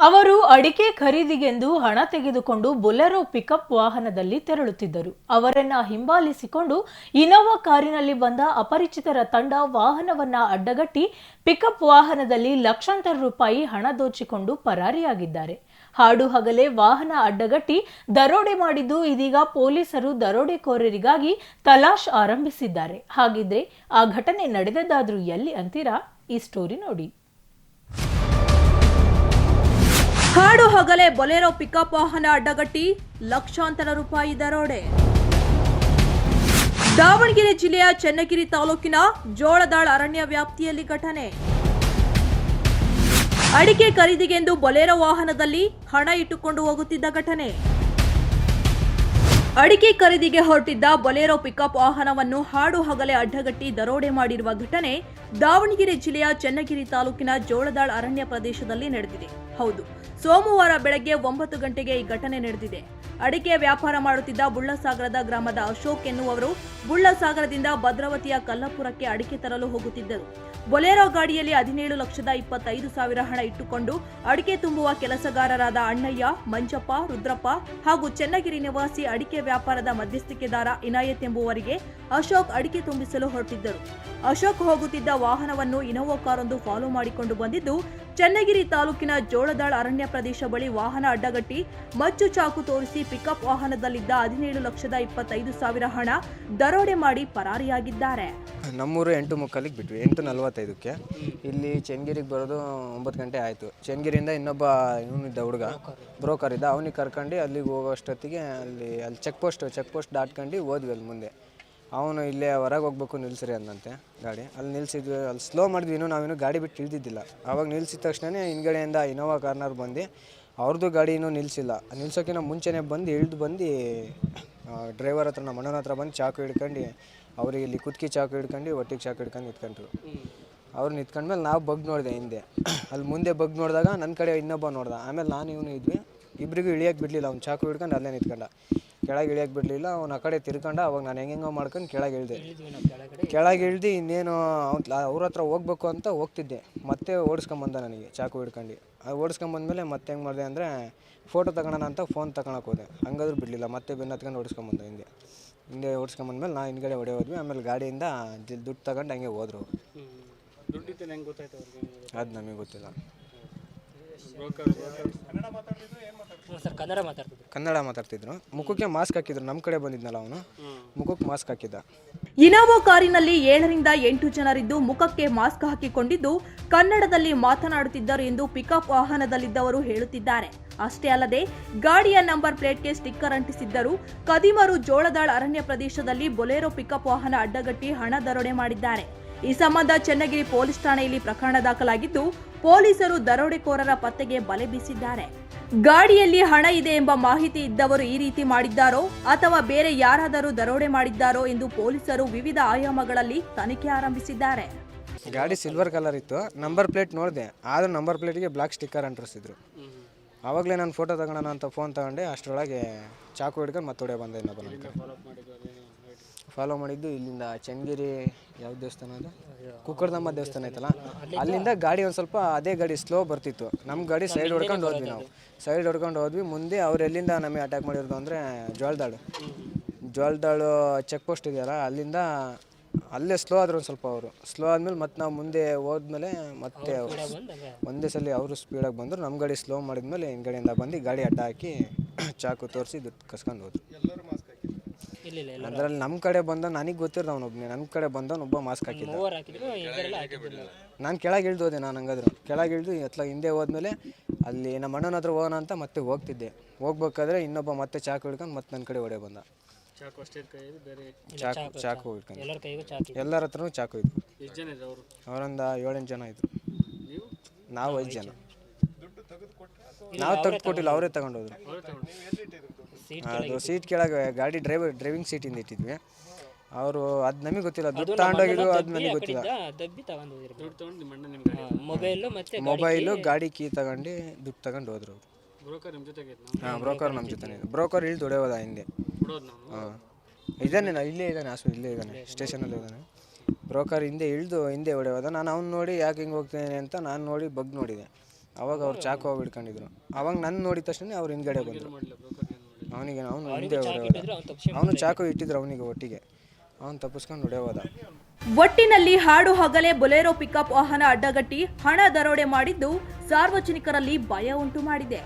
ಅವರು ಅಡಿಕೆ ಖರೀದಿಗೆಂದು ಹಣ ತೆಗೆದುಕೊಂಡು ಬೊಲೆರೋ ಪಿಕಪ್ ವಾಹನದಲ್ಲಿ ತೆರಳುತ್ತಿದ್ದರು. ಅವರನ್ನ ಹಿಂಬಾಲಿಸಿಕೊಂಡು ಇನೋವಾ ಕಾರಿನಲ್ಲಿ ಬಂದ ಅಪರಿಚಿತರ ತಂಡ ವಾಹನವನ್ನ ಅಡ್ಡಗಟ್ಟಿ ಪಿಕಪ್ ವಾಹನದಲ್ಲಿ ಲಕ್ಷಾಂತರ ರೂಪಾಯಿ ಹಣ ದೋಚಿಕೊಂಡು ಪರಾರಿಯಾಗಿದ್ದಾರೆ. ಹಾಡು ಹಗಲೇ ವಾಹನ ಅಡ್ಡಗಟ್ಟಿ ದರೋಡೆ ಮಾಡಿದ್ದು ಇದೀಗ ಪೊಲೀಸರು ದರೋಡೆಕೋರರಿಗಾಗಿ ತಲಾಶ್ ಆರಂಭಿಸಿದ್ದಾರೆ. ಹಾಗಿದ್ರೆ ಆ ಘಟನೆ ನಡೆದದ್ದಾದ್ರೂ ಎಲ್ಲಿ ಅಂತೀರಾ? ಈ ಸ್ಟೋರಿ ನೋಡಿ. ಹಾಡು ಹಗಲೇ ಬೊಲೆರೋ ಪಿಕಪ್ ವಾಹನ ಅಡ್ಡಗಟ್ಟಿ ಲಕ್ಷಾಂತರ ರೂಪಾಯಿ ದರೋಡೆ. ದಾವಣಗೆರೆ ಜಿಲ್ಲೆಯ ಚನ್ನಗಿರಿ ತಾಲೂಕಿನ ಜೋಳದಾಳ್ ಅರಣ್ಯ ವ್ಯಾಪ್ತಿಯಲ್ಲಿ ಘಟನೆ. ಅಡಿಕೆ ಖರೀದಿಗೆಂದು ಬೊಲೆರೋ ವಾಹನದಲ್ಲಿ ಹಣ ಇಟ್ಟುಕೊಂಡು ಹೋಗುತ್ತಿದ್ದ ಘಟನೆ. ಅಡಿಕೆ ಖರೀದಿಗೆ ಹೊರಟಿದ್ದ ಬೊಲೆರೋ ಪಿಕಪ್ ವಾಹನವನ್ನು ಹಾಡು ಹಗಲೇ ಅಡ್ಡಗಟ್ಟಿ ದರೋಡೆ ಮಾಡಿರುವ ಘಟನೆ ದಾವಣಗೆರೆ ಜಿಲ್ಲೆಯ ಚನ್ನಗಿರಿ ತಾಲೂಕಿನ ಜೋಳದಾಳ್ ಅರಣ್ಯ ಪ್ರದೇಶದಲ್ಲಿ ನಡೆದಿದೆ. ಹೌದು, ಸೋಮವಾರ ಬೆಳಗ್ಗೆ 9 ಗಂಟೆಗೆ ಈ ಘಟನೆ ನಡೆದಿದೆ. ಅಡಿಕೆ ವ್ಯಾಪಾರ ಮಾಡುತ್ತಿದ್ದ ಬುಳ್ಳಸಾಗರದ ಗ್ರಾಮದ ಅಶೋಕ್ ಎನ್ನುವವರು ಬುಳ್ಳಸಾಗರದಿಂದ ಭದ್ರಾವತಿಯ ಕಲ್ಲಪುರಕ್ಕೆ ಅಡಿಕೆ ತರಲು ಹೋಗುತ್ತಿದ್ದರು. ಬೊಲೆರೋ ಗಾಡಿಯಲ್ಲಿ 17,25,000 ಹಣ ಇಟ್ಟುಕೊಂಡು ಅಡಿಕೆ ತುಂಬುವ ಕೆಲಸಗಾರರಾದ ಅಣ್ಣಯ್ಯ, ಮಂಜಪ್ಪ, ರುದ್ರಪ್ಪ ಹಾಗೂ ಚನ್ನಗಿರಿ ನಿವಾಸಿ ಅಡಿಕೆ ವ್ಯಾಪಾರದ ಮಧ್ಯಸ್ಥಿಕೆದಾರ ಇನಾಯತ್ ಎಂಬುವರಿಗೆ ಅಶೋಕ್ ಅಡಿಕೆ ತುಂಬಿಸಲು ಹೊರಟಿದ್ದರು. ಅಶೋಕ್ ಹೋಗುತ್ತಿದ್ದ ವಾಹನವನ್ನು ಇನೋವಾ ಕಾರೊಂದು ಫಾಲೋ ಮಾಡಿಕೊಂಡು ಬಂದಿದ್ದು, ಚನ್ನಗಿರಿ ತಾಲೂಕಿನ ಜೋಳದಾಳ್ ಅರಣ್ಯ ಪ್ರದೇಶ ಬಳಿ ವಾಹನ ಅಡ್ಡಗಟ್ಟಿ ಮಚ್ಚು ಚಾಕು ತೋರಿಸಿ ಪಿಕಪ್ ವಾಹನದಲ್ಲಿದ್ದ 17,25,000 ಹಣ ದರೋಡೆ ಮಾಡಿ ಪರಾರಿಯಾಗಿದ್ದಾರೆ. ನಮ್ಮೂರು 8:45 ಬಿಟ್ವಿ. 8:45ಕ್ಕೆ ಇಲ್ಲಿ ಚನ್ನಗಿರಿಗೆ ಬರೋದು 9 ಗಂಟೆ ಆಯಿತು. ಚನ್ನಗಿರಿಯಿಂದ ಇನ್ನೊಬ್ಬ ಇವನಿದ್ದ ಹುಡುಗ ಬ್ರೋಕರ್ ಇದ್ದ, ಅವನಿಗೆ ಕರ್ಕೊಂಡು ಅಲ್ಲಿಗೆ ಹೋಗೋಷ್ಟೊತ್ತಿಗೆ ಅಲ್ಲಿ ಚೆಕ್ ಪೋಸ್ಟ್ ದಾಟ್ಕೊಂಡು ಹೋದ್ವಿ. ಅಲ್ಲಿ ಮುಂದೆ ಅವನು ಇಲ್ಲೇ ಹೊರಗೆ ಹೋಗ್ಬೇಕು ನಿಲ್ಸ್ರಿ ಅಂದಂತೆ ಗಾಡಿ. ಅಲ್ಲಿ ನಿಲ್ಸಿದ್ವಿ. ಅಲ್ಲಿ ಸ್ಲೋ ಮಾಡಿದ್ವಿ. ನಾವೇನು ಗಾಡಿ ಬಿಟ್ಟು ಇಳಿದಿದ್ದಿಲ್ಲ. ಆವಾಗ ನಿಲ್ಸಿದ ತಕ್ಷಣ ಹಿಂದ್ಗಡೆಯಿಂದ ಇನೋವಾ ಕಾರ್ನರ್ ಬಂದು ಅವ್ರದ್ದು ಗಾಡಿ ಇನ್ನೂ ನಿಲ್ಲಿಸಿಲ್ಲ. ನಿಲ್ಸೋಕ್ಕಿಂತ ಮುಂಚೆನೇ ಬಂದು ಇಳಿದು ಬಂದು ಡ್ರೈವರ್ ಹತ್ರ ನಮ್ಮ ಅಣ್ಣನ ಹತ್ರ ಬಂದು ಚಾಕು ಹಿಡ್ಕೊಂಡು ಅವ್ರಿಗೆ ಇಲ್ಲಿ ಕುತ್ಕಿ ಚಾಕು ಹಿಡ್ಕೊಂಡು ಹೊಟ್ಟಿಗೆ ಚಾಕು ಹಿಡ್ಕೊಂಡು ನಿಂತ್ಕೊಂಡ್ರು. ಅವ್ರು ನಿಂತ್ಕೊಂಡ್ಮೇಲೆ ನಾವು ಬಗ್ ನೋಡಿದೆ ಹಿಂದೆ. ಅಲ್ಲಿ ಮುಂದೆ ಬಗ್ ನೋಡಿದಾಗ ನನ್ನ ಕಡೆ ಇನ್ನೊಬ್ಬ ನೋಡ್ದ. ಆಮೇಲೆ ನಾನು ಇವನು ಇದ್ವಿ. ಇಬ್ಬರಿಗೂ ಇಳಿಯೋಕ್ಕೆ ಬಿಡಲಿಲ್ಲ. ಅವ್ನು ಚಾಕು ಹಿಡ್ಕೊಂಡು ಅಲ್ಲೇ ನಿಂತ್ಕೊಂಡ. ಕೆಳಗೆ ಇಳಿಯೋಕ್ಕೆ ಬಿಡಲಿಲ್ಲ. ಅವ್ನು ಆ ಕಡೆ ತಿರ್ಕೊಂಡ. ಅವಾಗ ನಾನು ಹೆಂಗೆಂಗೋ ಮಾಡ್ಕೊಂಡು ಕೆಳಗೆ ಇಳಿದೆ. ಕೆಳಗೆ ಇಳ್ದು ಇನ್ನೇನು ಅವ್ರ ಹತ್ರ ಹೋಗ್ಬೇಕು ಅಂತ ಹೋಗ್ತಿದ್ದೆ. ಮತ್ತೆ ಓಡಿಸ್ಕೊಂಬಂದ ನನಗೆ ಚಾಕು ಹಿಡ್ಕೊಂಡು. ಅದು ಓಡಿಸ್ಕೊಂಬಂದ್ಮೇಲೆ ಮತ್ತೆ ಹೆಂಗೆ ಮಾಡಿದೆ ಅಂದರೆ ಫೋಟೋ ತಗೊಳ್ಳೋಣ ಅಂತ ಫೋನ್ ತಗೊಳಕ್ಕೆ ಹೋದೆ. ಹಂಗಾದ್ರೂ ಬಿಡಲಿಲ್ಲ. ಮತ್ತೆ ಬೆನ್ನು ಹತ್ಕೊಂಡು ಓಡಿಸ್ಕೊಂಬಂದ. ಹಿಂದೆ ಓಡಿಸ್ಕೊಂಬಂದ್ಮೇಲೆ ನಾವು ಹಿಂದ್ಗಡೆ ಹೊಡೆ ಹೋದ್ವಿ. ಆಮೇಲೆ ಗಾಡಿಯಿಂದ ದುಡ್ಡು ತಗೊಂಡು ಹಂಗೆ ಹೋದ್ರು. ಅದು ನಮಗೆ ಗೊತ್ತಿಲ್ಲ. ಕನ್ನಡ ಮಾತಾಡ್ತಿದ್ರು. ಮುಖಕ್ಕೆ ಮಾಸ್ಕ್ ಹಾಕಿದ್ರು. ನಮ್ಮ ಕಡೆ ಬಂದಿದ್ನಲ್ಲ ಅವನು, ಮುಖಕ್ಕೆ ಮಾಸ್ಕ್ ಹಾಕಿದ್ದ. ಇನೋವಾ ಕಾರಿನಲ್ಲಿ 7ರಿಂದ 8 ಜನರಿದ್ದು ಮುಖಕ್ಕೆ ಮಾಸ್ಕ್ ಹಾಕಿಕೊಂಡಿದ್ದು ಕನ್ನಡದಲ್ಲಿ ಮಾತನಾಡುತ್ತಿದ್ದರು ಎಂದು ಪಿಕಪ್ ವಾಹನದಲ್ಲಿದ್ದವರು ಹೇಳುತ್ತಿದ್ದಾರೆ. ಅಷ್ಟೇ ಅಲ್ಲದೆ ಗಾಡಿಯ ನಂಬರ್ ಪ್ಲೇಟ್ಗೆ ಸ್ಟಿಕ್ಕರ್ ಅಂಟಿಸಿದ್ದರು. ಕದಿಮರು ಜೋಳದಾಳ್ ಅರಣ್ಯ ಪ್ರದೇಶದಲ್ಲಿ ಬೊಲೆರೋ ಪಿಕಪ್ ವಾಹನ ಅಡ್ಡಗಟ್ಟಿ ಹಣ ದರೋಡೆ ಮಾಡಿದ್ದಾರೆ. ಈ ಸಂಬಂಧ ಚನ್ನಗಿರಿ ಪೊಲೀಸ್ ಠಾಣೆಯಲ್ಲಿ ಪ್ರಕರಣ ದಾಖಲಾಗಿದ್ದು, ಪೊಲೀಸರು ದರೋಡೆಕೋರರ ಪತ್ತೆಗೆ ಬಲೆ ಬೀಸಿದ್ದಾರೆ. ಗಾಡಿಯಲ್ಲಿ ಹಣ ಇದೆ ಎಂಬ ಮಾಹಿತಿ ಇದ್ದವರು ಈ ರೀತಿ ಮಾಡಿದ್ದಾರೋ ಅಥವಾ ಬೇರೆ ಯಾರಾದರೂ ದರೋಡೆ ಮಾಡಿದ್ದಾರೋ ಎಂದು ಪೊಲೀಸರು ವಿವಿಧ ಆಯಾಮಗಳಲ್ಲಿ ತನಿಖೆ ಆರಂಭಿಸಿದ್ದಾರೆ. ಗಾಡಿ ಸಿಲ್ವರ್ ಕಲರ್ ಇತ್ತು. ನಂಬರ್ ಪ್ಲೇಟ್ ನೋಡಿದೆ. ಆದರೂ ನಂಬರ್ ಪ್ಲೇಟಿಗೆ ಬ್ಲಾಕ್ ಸ್ಟಿಕ್ಕರ್ ಅಂಟಿಸಿದ್ರು. ಆವಾಗಲೇ ನಾನು ಫೋಟೋ ತಗೊಳ್ಳೋಣ ಅಂತ ಫೋನ್ ತಗೊಂಡೆ. ಅಷ್ಟರೊಳಗೆ ಚಾಕು ಹಿಡ್ಕೊಂಡು ಮತ್ತೆ ಹೊಡೆ ಬಂದೆ. ಇನ್ನೊಬ್ಬ ಫಾಲೋ ಮಾಡಿದ್ದು ಇಲ್ಲಿಂದ ಚನ್ನಗಿರಿ ಯಾವ ದೇವಸ್ಥಾನ ಅದು, ಕುಕ್ಕಡದಮ್ಮ ದೇವಸ್ಥಾನ ಐತಲ್ಲ, ಅಲ್ಲಿಂದ ಗಾಡಿ ಒಂದು ಸ್ವಲ್ಪ ಅದೇ ಗಾಡಿ ಸ್ಲೋ ಬರ್ತಿತ್ತು. ನಮ್ಮ ಗಾಡಿ ಸೈಡ್ ಹೊಡ್ಕೊಂಡು ಹೋದ್ವಿ. ನಾವು ಸೈಡ್ ಹೊಡ್ಕೊಂಡು ಹೋದ್ವಿ. ಮುಂದೆ ಅವ್ರು ಎಲ್ಲಿಂದ ನಮಗೆ ಅಟ್ಯಾಕ್ ಮಾಡಿರೋದು ಅಂದರೆ ಜೋಳದಾಳು ಚೆಕ್ ಪೋಸ್ಟ್ ಇದೆಯಲ್ಲ, ಅಲ್ಲಿಂದ ಅಲ್ಲೇ ಸ್ಲೋ ಆದ್ರು. ಒಂದು ಸ್ವಲ್ಪ ಅವರು ಸ್ಲೋ ಆದಮೇಲೆ ಮತ್ತೆ ನಾವು ಮುಂದೆ ಹೋದ್ಮೇಲೆ ಮತ್ತೆ ಒಂದೇ ಸಲ ಅವರು ಸ್ಪೀಡಾಗಿ ಬಂದರು. ನಮ್ಮ ಗಾಡಿ ಸ್ಲೋ ಮಾಡಿದ್ಮೇಲೆ ಹಿಂದ್ಗಡೆಯಿಂದ ಬಂದು ಗಾಡಿ ಅಡ್ಡ ಹಾಕಿ ಚಾಕು ತೋರಿಸಿ ದುಡ್ಡು ಕಸ್ಕೊಂಡು ಹೋದ್ರು. ಅದರಲ್ಲಿ ನಮ್ಮ ಕಡೆ ಬಂದ ನನಗೆ ಗೊತ್ತಿರೋದು ಅವನೊಬ್ಬನೇ. ನನ್ನ ಕಡೆ ಬಂದವನೊಬ್ಬ ಮಾಸ್ಕ್ ಹಾಕಿದ್ದ. ನಾನು ಕೆಳಗೆ ಇಳ್ದು ಹೋದೆ. ನಾನು ಹಂಗಾದ್ರು ಕೆಳಗೆ ಇಳಿದು ಹಿಂದೆ ಹೋದ್ಮೇಲೆ ಅಲ್ಲಿ ನಮ್ಮ ಅಣ್ಣನ ಹತ್ರ ಹೋಗೋಣ ಅಂತ ಮತ್ತೆ ಹೋಗ್ತಿದ್ದೆ. ಹೋಗ್ಬೇಕಾದ್ರೆ ಇನ್ನೊಬ್ಬ ಮತ್ತೆ ಚಾಕು ಹಿಡ್ಕೊಂಡು ಮತ್ತೆ ನನ್ನ ಕಡೆ ಹೊಡೆ ಬಂದ. ಚಾಕು ಹಿಡ್ಕೊಂಡು ಎಲ್ಲರ ಹತ್ರನೂ ಚಾಕು ಇತ್ತು. ಅವರೊಂದು 7-8 ಜನ ಇದ್ರು. ನಾವು 5 ಜನ. ನಾವು ತೆಗೆದು ಕೊಟ್ಟಿಲ್ಲ, ಅವರೇ ತಗೊಂಡೋದ್ರು. ಅದು ಸೀಟ್ ಕೆಳಗೆ ಗಾಡಿ ಡ್ರೈವಿಂಗ್ ಸೀಟಿಂದ ಇಟ್ಟಿದ್ವಿ. ಅವರು ಅದು ನಮಗೆ ಗೊತ್ತಿಲ್ಲ. ದುಡ್ಡು ತಗೊಂಡೋಗಿದ್ದು ಅದು ನನಗೆ ಗೊತ್ತಿಲ್ಲ. ಮೊಬೈಲು ಗಾಡಿ ಕೀ ತಗೊಂಡು ದುಡ್ಡು ತಗೊಂಡು ಹೋದ್ರು ಅವರು. ಬ್ರೋಕರ್ ನಮ್ಮ ಜೊತೆ. ಬ್ರೋಕರ್ ಇಳಿದು ಹೊಡೆಯೋದ ಹಿಂದೆ. ಇದ್ದಾನೆ, ಇಲ್ಲೇ ಇದ್ದಾನೆ, ಇಲ್ಲೇ ಇದ್ದಾನೆ, ಸ್ಟೇಷನಲ್ಲಿ ಇದ್ದಾನೆ. ಬ್ರೋಕರ್ ಹಿಂದೆ ಹೊಡೆಯೋದ. ನಾನು ಅವ್ನು ನೋಡಿ ಯಾಕೆ ಹಿಂಗೆ ಹೋಗ್ತೇನೆ ಅಂತ ನಾನು ನೋಡಿ ಬಗ್ ನೋಡಿದೆ. ಅವಾಗ ಅವ್ರು ಚಾಕು ಹಿಡ್ಕೊಂಡಿದ್ರು. ಅವಾಗ ನನ್ನ ನೋಡಿದ ತಕ್ಷಣ ಅವ್ರು ಹಿಂದ್ಗಡೆ ಬಂದರು. ಅವನಿಗೆ ಅವನು ಹಿಂದೆ ಅವನು ಚಾಕು ಇಟ್ಟಿದ್ರು ಅವನಿಗೆ ಒಟ್ಟಿಗೆ. ಅವನು ತಪ್ಪಿಸ್ಕೊಂಡು ಹೊಡೆ ಹೋದ. ಒಟ್ಟಿನಲ್ಲಿ ಹಾಡು ಹಗಲೇ ಬೊಲೆರೋ ಪಿಕಪ್ ವಾಹನ ಅಡ್ಡಗಟ್ಟಿ ಹಣ ದರೋಡೆ ಮಾಡಿದ್ದು ಸಾರ್ವಜನಿಕರಲ್ಲಿ ಭಯ ಉಂಟು ಮಾಡಿದೆ.